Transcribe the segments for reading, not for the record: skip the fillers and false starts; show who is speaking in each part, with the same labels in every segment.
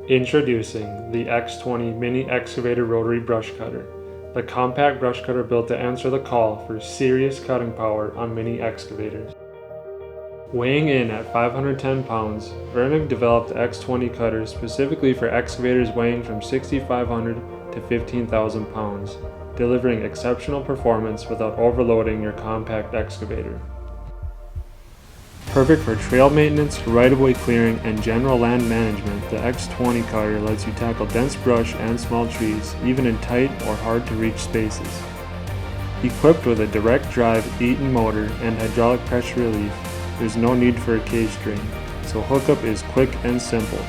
Speaker 1: Introducing the X20 Mini Excavator Rotary Brush Cutter, the compact brush cutter built to answer the call for serious cutting power on mini excavators. Weighing in at 510 pounds, Virnig developed the X20 cutter specifically for excavators weighing from 6,500 to 15,000 pounds, delivering exceptional performance without overloading your compact excavator. Perfect for trail maintenance, right-of-way clearing, and general land management, the X20 cutter lets you tackle dense brush and small trees, even in tight or hard-to-reach spaces. Equipped with a direct drive Eaton motor and hydraulic pressure relief, there's no need for a cage string, so hookup is quick and simple.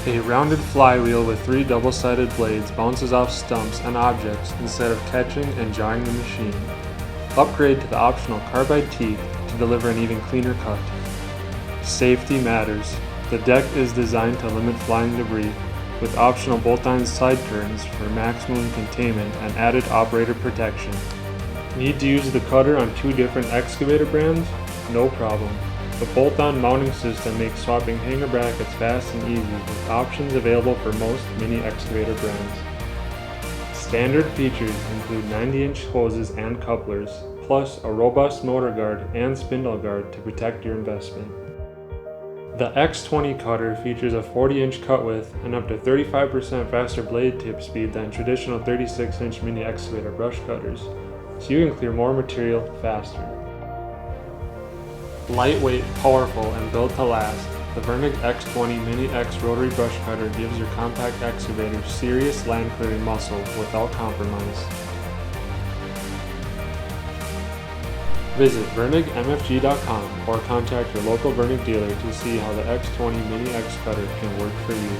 Speaker 1: A rounded flywheel with 3 double-sided blades bounces off stumps and objects instead of catching and jarring the machine. Upgrade to the optional carbide teeth to deliver an even cleaner cut. Safety matters. The deck is designed to limit flying debris, with optional bolt-on side turns for maximum containment and added operator protection. Need to use the cutter on 2 different excavator brands? No problem. The bolt-on mounting system makes swapping hanger brackets fast and easy, with options available for most mini excavator brands. Standard features include 90-inch hoses and couplers, plus a robust motor guard and spindle guard to protect your investment. The X20 cutter features a 40-inch cut width and up to 35% faster blade tip speed than traditional 36-inch mini excavator brush cutters, so you can clear more material faster. Lightweight, powerful, and built to last, the Virnig X20 Mini X Rotary Brush Cutter gives your compact excavator serious land clearing muscle without compromise. Visit VirnigMFG.com or contact your local Virnig dealer to see how the X20 Mini X Cutter can work for you.